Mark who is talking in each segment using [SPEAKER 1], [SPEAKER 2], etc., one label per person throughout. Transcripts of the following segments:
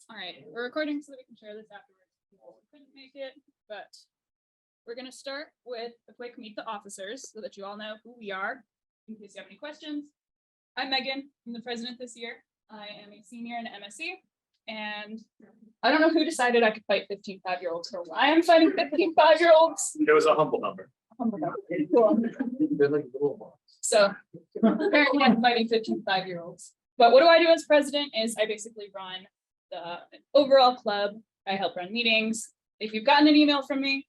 [SPEAKER 1] All right, we're recording so that we can share this afterwards. People who couldn't make it, but we're going to start with a quick meet the officers so that you all know who we are in case you have any questions. I'm Megan. I'm the president this year. I am a senior in MSc, and I don't know who decided I could fight 15 5-year-olds for why I'm fighting 15 5-year-olds.
[SPEAKER 2] It was a humble number.
[SPEAKER 1] Cool. So apparently I'm fighting 15 5-year-olds. But what do I do as president is I basically run the overall club. I help run meetings. If you've gotten an email from me,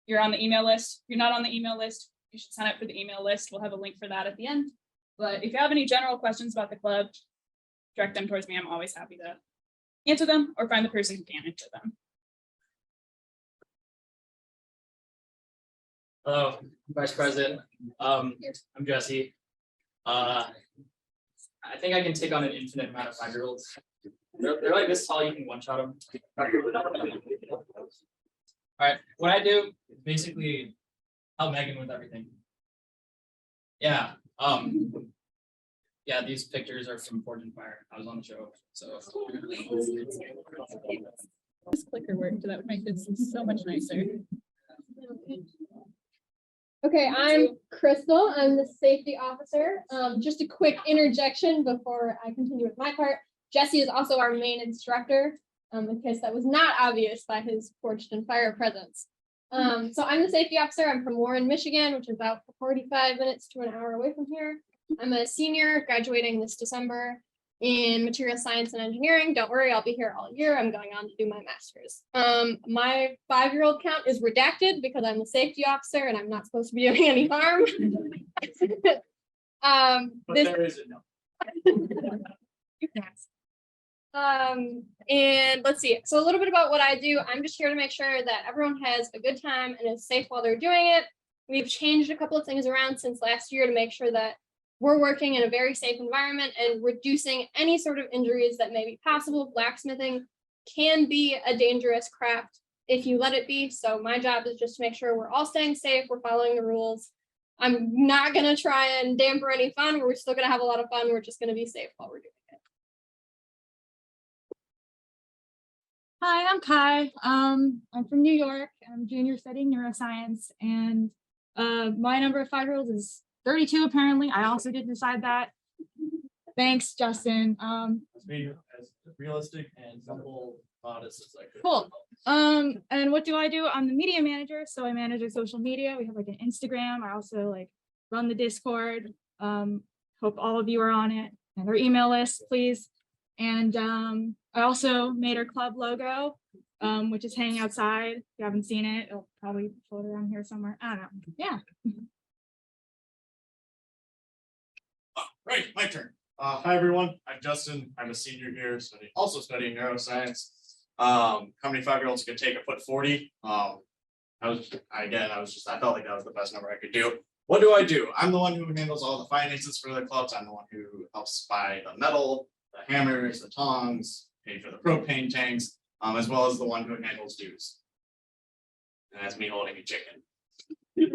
[SPEAKER 1] you're on the email list. If you're not on the email list, you should sign up for the email list. We'll have a link for that at the end. But if you have any general questions about the club, direct them towards me. I'm always happy to answer them or find the person who can answer them.
[SPEAKER 3] Hello, Vice President. I'm Jesse. I think I can take on an infinite amount of 5-year-olds. They're like this tall, you can one-shot them. All right, what I do is basically help Megan with everything. Yeah, yeah, these pictures are from Forge and Fire. I was on the show, so.
[SPEAKER 1] This clicker worked, that would make this so much nicer.
[SPEAKER 4] Okay, I'm Crystal. I'm the safety officer. Just a quick interjection before I continue with my part. Jesse is also our main instructor, in case that was not obvious by his Forged and Fire presence. So I'm the safety officer. I'm from Warren, Michigan, which is about 45 minutes to an hour away from here. I'm a senior graduating this December in material science and engineering. Don't worry, I'll be here all year. I'm going on to do my master's. My 5-year-old count is redacted because I'm the safety officer and I'm not supposed to be doing any harm.
[SPEAKER 2] But there is a no.
[SPEAKER 4] And let's see. So a little bit about what I do. I'm just here to make sure that everyone has a good time and is safe while they're doing it. We've changed a couple of things around since last year to make sure that we're working in a very safe environment and reducing any sort of injuries that may be possible. Blacksmithing can be a dangerous craft if you let it be. So my job is just to make sure we're all staying safe, we're following the rules. I'm not going to try and damper any fun. We're still going to have a lot of fun. We're just going to be safe while we're doing it.
[SPEAKER 5] Hi, I'm Kai. I'm from New York. I'm junior studying neuroscience, and my number of 5-year-olds is 32 apparently. I also didn't decide that. Thanks, Justin.
[SPEAKER 2] Let's be as realistic and simple modest as I could.
[SPEAKER 5] Cool. And what do? I'm the media manager, so I manage our social media. We have like an Instagram. I also like run the Discord. Hope all of you are on it and our email list, please. And I also made our club logo, which is hanging outside. If you haven't seen it, it'll probably float around here somewhere. I don't know. Yeah.
[SPEAKER 2] Right, my turn. Hi everyone, I'm Justin. I'm a senior here, also studying neuroscience. How many 5-year-olds could take a foot 40? I felt like that was the best number I could do. What do? I'm the one who handles all the finances for the clubs. I'm the one who helps buy the metal, the hammers, the tongs, pay for the propane tanks, as well as the one who handles dues. And that's me holding a chicken.
[SPEAKER 6] You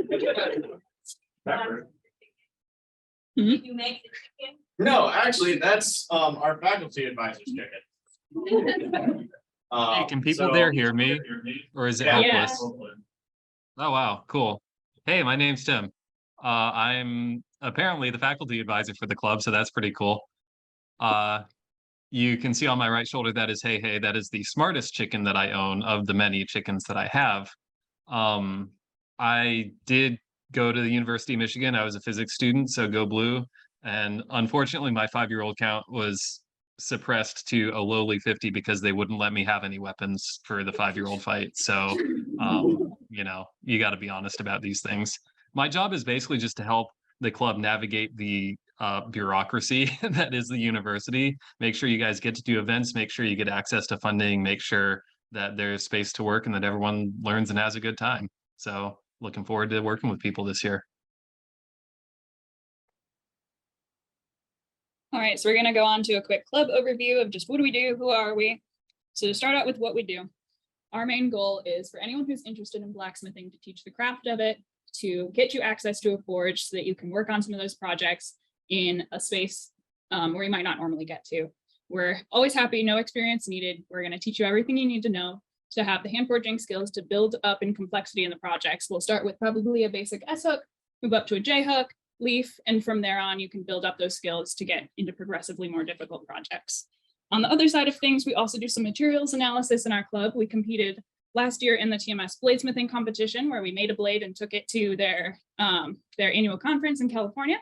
[SPEAKER 6] make the chicken?
[SPEAKER 2] No, actually, that's our faculty advisor's chicken.
[SPEAKER 7] Hey, can people there hear me? Or is it hopeless? Oh, wow, cool. Hey, my name's Tim. I'm apparently the faculty advisor for the club, so that's pretty cool. You can see on my right shoulder, that is Hey, that is the smartest chicken that I own of the many chickens that I have. I did go to the University of Michigan. I was a physics student, so go blue. And unfortunately, my 5-year-old count was suppressed to a lowly 50 because they wouldn't let me have any weapons for the 5-year-old fight. So, you know, you got to be honest about these things. My job is basically just to help the club navigate the bureaucracy that is the university. Make sure you guys get to do events, make sure you get access to funding, make sure that there's space to work and that everyone learns and has a good time. So looking forward to working with people this year.
[SPEAKER 1] All right, so we're going to go on to a quick club overview of just what do we do, who are we? So to start out with what we do, our main goal is for anyone who's interested in blacksmithing to teach the craft of it, to get you access to a forge so that you can work on some of those projects in a space where you might not normally get to. We're always happy, no experience needed. We're going to teach you everything you need to know to have the hand forging skills to build up in complexity in the projects. We'll start with probably a basic S hook, move up to a J hook, leaf, and from there on, you can build up those skills to get into progressively more difficult projects. On the other side of things, we also do some materials analysis in our club. We competed last year in the TMS bladesmithing competition, where we made a blade and took it to their annual conference in California.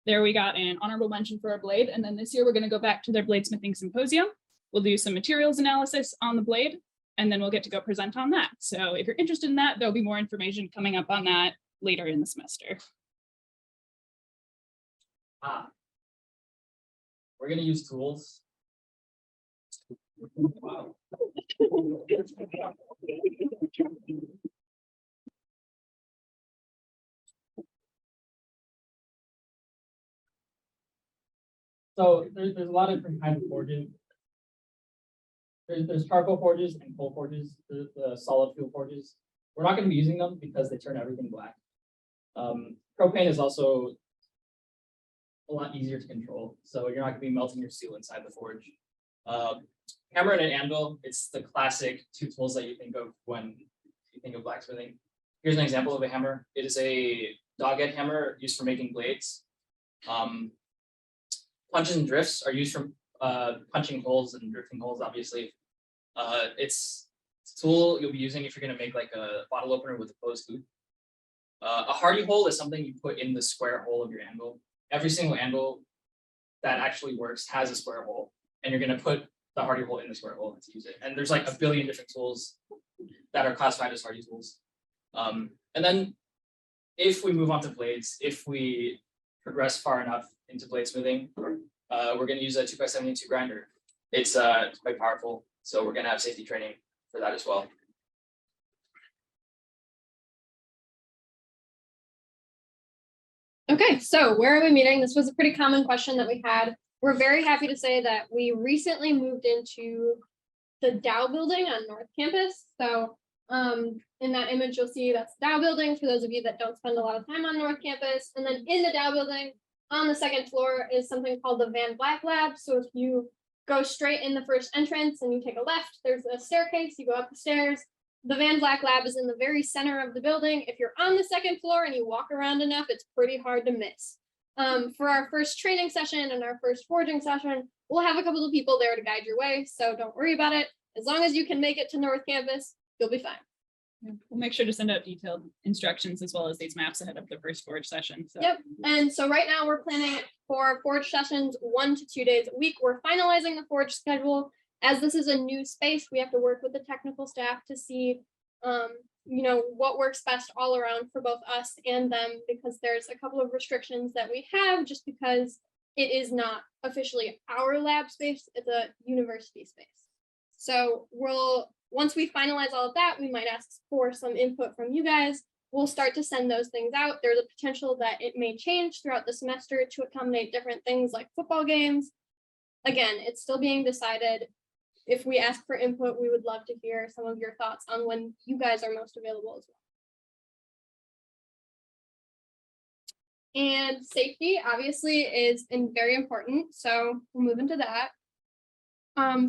[SPEAKER 1] There we got an honorable mention for our blade. And then this year we're going to go back to their bladesmithing symposium. We'll do some materials analysis on the blade, and then we'll get to go present on that. So if you're interested in that, there'll be more information coming up on that later in the semester.
[SPEAKER 3] We're gonna use tools. Wow. So there's a lot of different kinds of forging. There's charcoal forges and coal forges, the solid fuel forges. We're not going to be using them because they turn everything black. Propane is also a lot easier to control, so you're not going to be melting your steel inside the forge. Hammer and an anvil, it's the classic two tools that you think of when you think of blacksmithing. Here's an example of a hammer. It is a dog-head hammer used for making blades. Punches and drifts are used for punching holes and drifting holes, obviously. It's a tool you'll be using if you're going to make like a bottle opener with a closed loop. A hardy hole is something you put in the square hole of your anvil. Every single anvil that actually works has a square hole, and you're going to put the hardy hole in the square hole to use it. And there's like a billion different tools that are classified as hardy tools. And then if we move on to blades, if we progress far enough into bladesmithing, we're going to use a 2x72 grinder. It's quite powerful, so we're going to have safety training for that as well.
[SPEAKER 4] Okay, so where are we meeting? This was a pretty common question that we had. We're very happy to say that we recently moved into the Dow building on North Campus. So in that image, you'll see that's the Dow building for those of you that don't spend a lot of time on North Campus. And then in the Dow building on the second floor is something called the Van Black Lab. So if you go straight in the first entrance and you take a left, there's a staircase, you go up the stairs. The Van Black Lab is in the very center of the building. If you're on the second floor and you walk around enough, it's pretty hard to miss. For our first training session and our first forging session, we'll have a couple of people there to guide your way, so don't worry about it. As long as you can make it to North Campus, you'll be fine.
[SPEAKER 1] We'll make sure to send out detailed instructions as well as these maps ahead of the first forge session. So.
[SPEAKER 4] Yep, and so right now we're planning for forge sessions 1 to 2 days a week. We're finalizing the forge schedule. As this is a new space, we have to work with the technical staff to see what works best all around for both us and them, because there's a couple of restrictions that we have just because it is not officially our lab space, it's a university space. So once we finalize all of that, we might ask for some input from you guys. We'll start to send those things out. There's a potential that it may change throughout the semester to accommodate different things like football games. Again, it's still being decided. If we ask for input, we would love to hear some of your thoughts on when you guys are most available as well. And safety obviously is very important, so we'll move into that.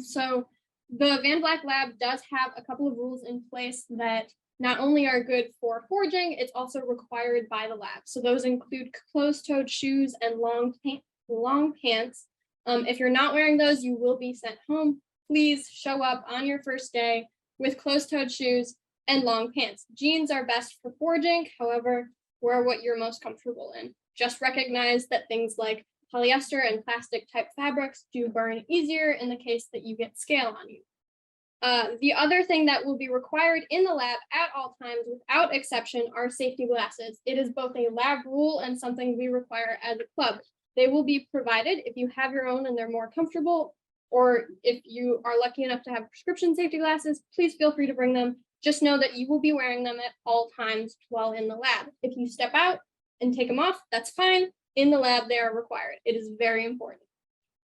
[SPEAKER 4] So the Van Black Lab does have a couple of rules in place that not only are good for forging, it's also required by the lab. So those include closed-toed shoes and long pants. If you're not wearing those, you will be sent home. Please show up on your first day with closed-toed shoes and long pants. Jeans are best for forging, however, wear what you're most comfortable in. Just recognize that things like polyester and plastic type fabrics do burn easier in the case that you get scale on you. The other thing that will be required in the lab at all times without exception are safety glasses. It is both a lab rule and something we require as a club. They will be provided if you have your own and they're more comfortable, or if you are lucky enough to have prescription safety glasses, please feel free to bring them. Just know that you will be wearing them at all times while in the lab. If you step out and take them off, that's fine. In the lab, they are required. It is very important.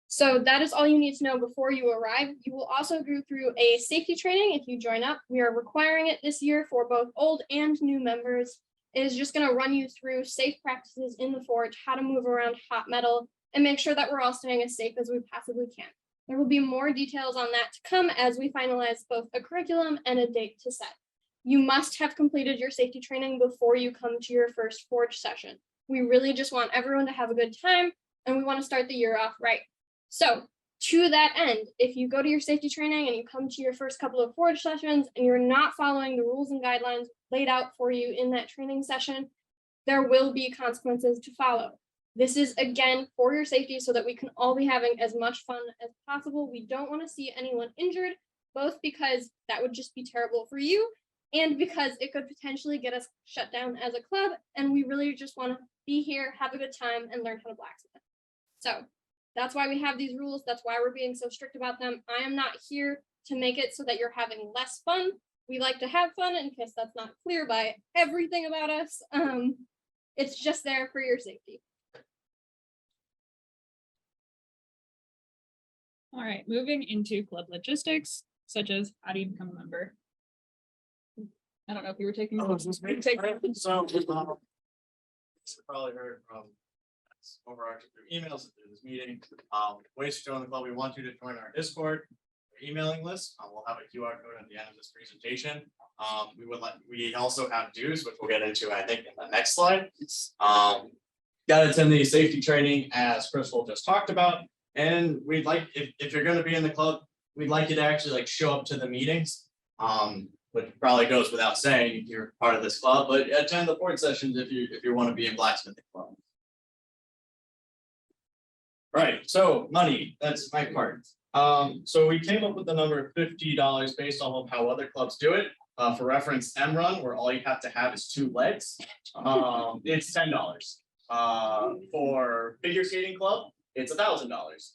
[SPEAKER 4] So that is all you need to know before you arrive. You will also go through a safety training if you join up. We are requiring it this year for both old and new members. It is just going to run you through safe practices in the forge, how to move around hot metal, and make sure that we're all staying as safe as we possibly can. There will be more details on that to come as we finalize both a curriculum and a date to set. You must have completed your safety training before you come to your first Forge session. We really just want everyone to have a good time, and we want to start the year off right. So to that end, if you go to your safety training and you come to your first couple of Forge sessions and you're not following the rules and guidelines laid out for you in that training session, there will be consequences to follow. This is again for your safety so that we can all be having as much fun as possible. We don't want to see anyone injured, both because that would just be terrible for you and because it could potentially get us shut down as a club. And we really just want to be here, have a good time, and learn how to blacksmith. So that's why we have these rules. That's why we're being so strict about them. I am not here to make it so that you're having less fun. We like to have fun, in case that's not clear by everything about us. It's just there for your safety.
[SPEAKER 1] All right, moving into club logistics, such as how do you become a member? I don't know if you were taking.
[SPEAKER 2] Oh, is this me? So, you probably heard from overarching through emails and through this meeting. Ways to join the club. We want you to join our Discord, our emailing list. We'll have a QR code at the end of this presentation. We also have dues, which we'll get into, I think, in the next slide. Got to attend the safety training as Crystal just talked about. And we'd like, if you're going to be in the club, we'd like you to actually like show up to the meetings. Which probably goes without saying if you're part of this club, but attend the Forge sessions if you want to be in Blacksmithing club. Right, so money, that's my part. So we came up with the number of $50 based off of how other clubs do it. For reference, M-Run, where all you have to have is 2 legs, it's $10. For figure skating club, it's $1,000.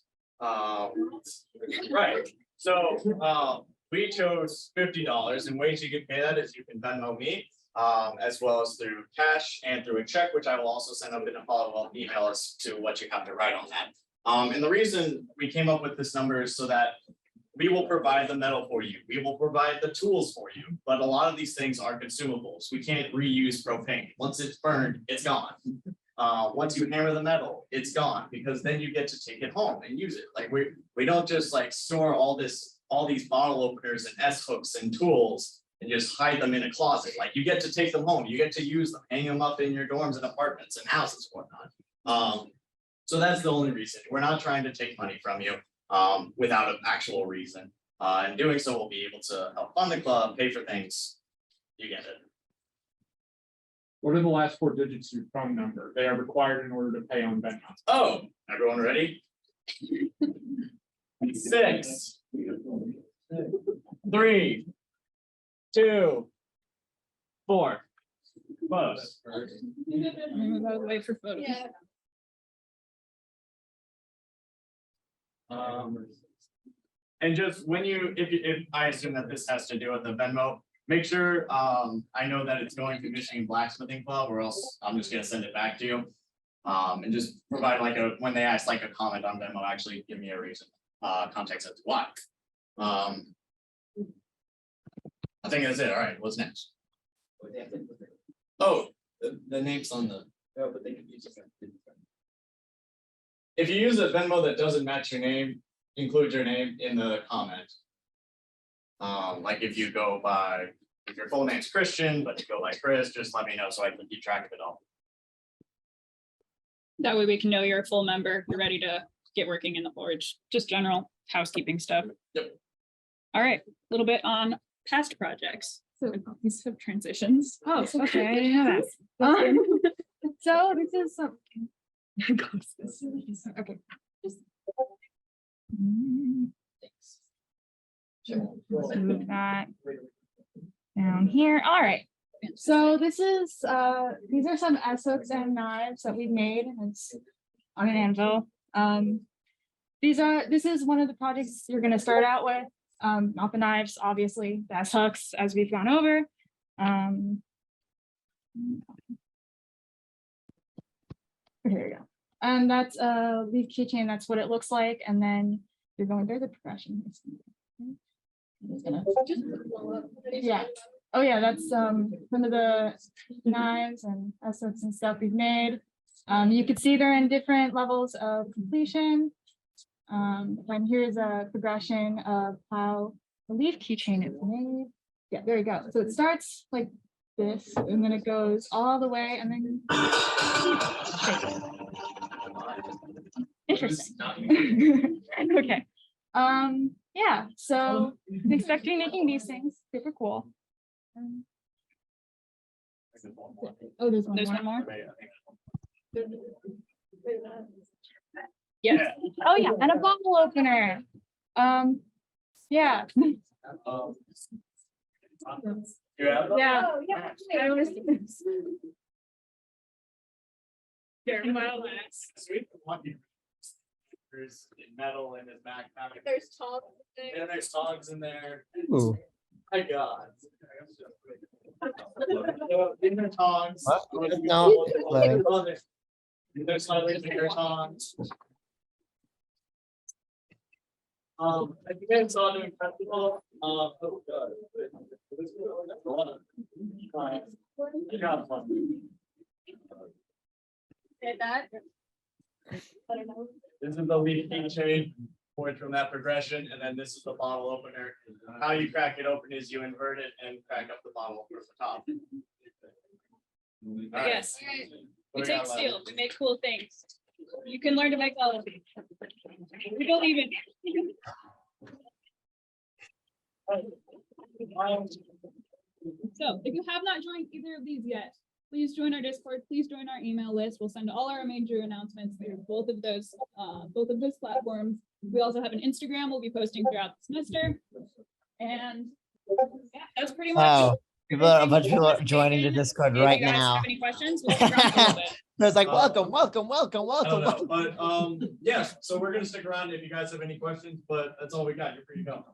[SPEAKER 2] Right, so we chose $50, and ways you can pay that is you can Venmo me, as well as through cash and through a check, which I will also send up in a follow-up email as to what you have to write on that. And the reason we came up with this number is so that we will provide the metal for you. We will provide the tools for you, but a lot of these things are consumables. We can't reuse propane. Once it's burned, it's gone. Once you hammer the metal, it's gone because then you get to take it home and use it. Like we don't just like store all these bottle openers and S hooks and tools and just hide them in a closet. Like you get to take them home, you get to use them, hang them up in your dorms and apartments and houses and whatnot. So that's the only reason. We're not trying to take money from you without an actual reason. And doing so, we'll be able to help fund the club, pay for things. You get it.
[SPEAKER 8] What are the last 4 digits of your phone number? They are required in order to pay on Venmo.
[SPEAKER 2] Oh, everyone ready? 6, 3, 2, 4. Close.
[SPEAKER 1] Move out of the way for photos.
[SPEAKER 4] Yeah.
[SPEAKER 2] And just when if I assume that this has to do with the Venmo, make sure, I know that it's going to Michigan Blacksmithing Club, or else I'm just gonna send it back to you. And just provide like when they ask like a comment on Venmo, actually give me a reason, context as to why. I think that's it. All right, what's next? Oh, the name's on the. But they can use it. If you use a Venmo that doesn't match your name, include your name in the comment. Like if you go by, if your full name's Christian, but you go by Chris, just let me know so I can keep track of it all.
[SPEAKER 1] That way we can know you're a full member, you're ready to get working in the Forge, just general housekeeping stuff.
[SPEAKER 2] Yep.
[SPEAKER 1] All right, a little bit on past projects. So these have transitions.
[SPEAKER 5] Oh, okay, I didn't know that. So this is something. Okay. Move that down here. All right. So this is these are some S hooks and knives that we've made. It's on an anvil. This is one of the projects you're going to start out with. Not the knives, obviously, the S hooks as we've gone over. Here we go. And that's a leaf keychain. That's what it looks like. And then you're going, there's a progression. Yeah. Oh yeah, that's one of the knives and assets and stuff we've made. You can see they're in different levels of completion. And here's a progression of how the leaf keychain is made. Yeah, there you go. So it starts like this, and then it goes all the way, and then interesting. Okay. Yeah, so I'm expecting making these things. Super cool. Oh, there's one more.
[SPEAKER 1] Yes.
[SPEAKER 5] Oh yeah, and a bottle opener. Yeah.
[SPEAKER 2] You have them?
[SPEAKER 5] Yeah.
[SPEAKER 6] Oh, yeah.
[SPEAKER 5] I was-
[SPEAKER 2] Sweet. There's metal in his backpack.
[SPEAKER 4] There's Tom.
[SPEAKER 2] Yeah, there's tongs in there.
[SPEAKER 9] Ooh.
[SPEAKER 2] My God. In the tongs.
[SPEAKER 9] What? No, like-
[SPEAKER 2] There's my laser tongs. I think I saw doing festival. Oh God. I got one.
[SPEAKER 4] Did that. I don't know.
[SPEAKER 2] This is the lead keychain, point from that progression, and then this is the bottle opener. How you crack it open is you invert it and crack up the bottle from the top. All right.
[SPEAKER 1] Yes. We
[SPEAKER 2] What do
[SPEAKER 1] take
[SPEAKER 2] got left?
[SPEAKER 1] steel, we make cool things. You can learn to make all of these. We believe in you. So if you have not joined either of these yet, please join our Discord, please join our email list. We'll send all our major announcements through both of those platforms. We also have an Instagram we'll be posting throughout the semester. And yeah, that's pretty much.
[SPEAKER 9] Wow. A bunch of people are joining the Discord
[SPEAKER 1] If
[SPEAKER 9] right
[SPEAKER 1] you guys
[SPEAKER 9] now.
[SPEAKER 1] have any questions, we'll stick around for a little bit.
[SPEAKER 9] It's like, welcome, welcome, welcome,
[SPEAKER 2] I don't
[SPEAKER 9] welcome.
[SPEAKER 2] know, but yeah, so we're gonna stick around if you guys have any questions, but that's all we got. You're free to go.